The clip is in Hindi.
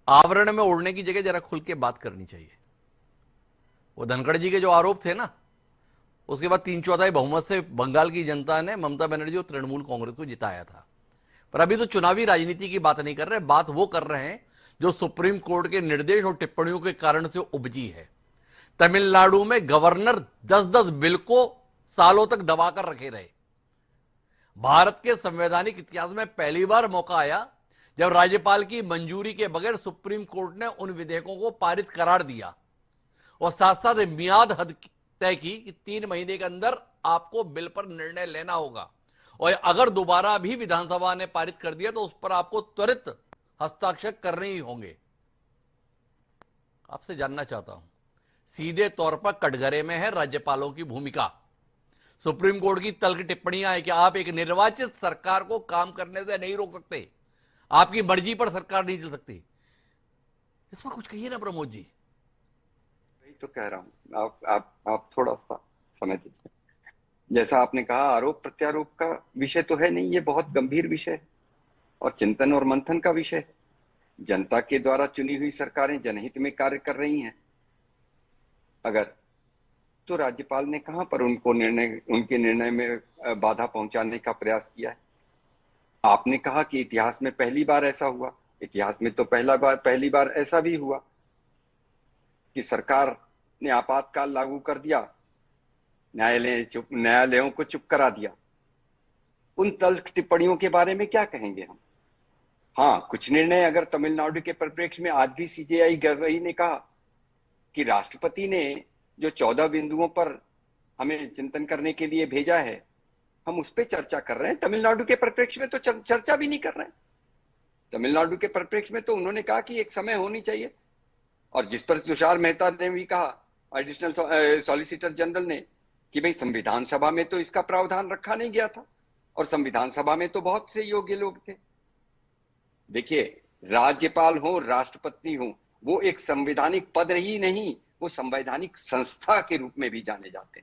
आवरण में उड़ने की जगह जरा खुल के बात करनी चाहिए। वो धनखड़ जी के जो आरोप थे ना, उसके बाद 3/4 बहुमत से बंगाल की जनता ने ममता बनर्जी और तृणमूल कांग्रेस को जिताया था। पर अभी तो चुनावी राजनीति की बात नहीं कर रहे, बात वो कर रहे हैं जो सुप्रीम कोर्ट के निर्देश और टिप्पणियों के कारण से उपजी है। तमिलनाडु में गवर्नर 10-10 बिल को सालों तक दबाकर रखे रहे। भारत के संवैधानिक इतिहास में पहली बार मौका आया जब राज्यपाल की मंजूरी के बगैर सुप्रीम कोर्ट ने उन विधेयकों को पारित करार दिया और साथ साथ मियाद हद तय की कि 3 महीने के अंदर आपको बिल पर निर्णय लेना होगा, और अगर दोबारा भी विधानसभा ने पारित कर दिया तो उस पर आपको त्वरित हस्ताक्षर करने ही होंगे। आपसे जानना चाहता हूं, सीधे तौर पर कटघरे में है राज्यपालों की भूमिका। सुप्रीम कोर्ट की तल्ख टिप्पणियां हैं कि आप एक निर्वाचित सरकार को काम करने से नहीं रोक सकते, आपकी मर्जी पर सरकार नहीं चल सकती। इसमें कुछ कहिए ना प्रमोद जी। वही तो कह रहा हूँ, आप थोड़ा सा समय दीजिए। जैसा आपने कहा, आरोप प्रत्यारोप का विषय तो है नहीं, ये बहुत गंभीर विषय है और चिंतन और मंथन का विषय है। जनता के द्वारा चुनी हुई सरकारें जनहित में कार्य कर रही हैं अगर, तो राज्यपाल ने कहां पर उनके निर्णय में बाधा पहुंचाने का प्रयास किया है। आपने कहा कि इतिहास में पहली बार ऐसा हुआ। इतिहास में तो पहली बार ऐसा भी हुआ कि सरकार ने आपातकाल लागू कर दिया, न्यायालयों को चुप करा दिया। उन तल्ख टिप्पणियों के बारे में क्या कहेंगे हम। हाँ, कुछ निर्णय अगर तमिलनाडु के परिप्रेक्ष्य में आज भी सीजेआई गवाही ने कहा कि राष्ट्रपति ने जो 14 बिंदुओं पर हमें चिंतन करने के लिए भेजा है, हम उस पर चर्चा कर रहे हैं। तमिलनाडु के परिप्रेक्ष्य में तो चर्चा भी नहीं कर रहे हैं। तमिलनाडु के परिप्रेक्ष्य में तो उन्होंने कहा कि एक समय होनी चाहिए, और जिस पर तुषार मेहता ने भी कहा, एडिशनल सॉलिसिटर जनरल ने, कि भाई संविधान सभा में तो इसका प्रावधान रखा नहीं गया था और संविधान सभा में तो बहुत से योग्य लोग थे। देखिए, राज्यपाल हो, राष्ट्रपति हो, वो एक संवैधानिक पद ही नहीं, वो संवैधानिक संस्था के रूप में भी जाने जाते हैं।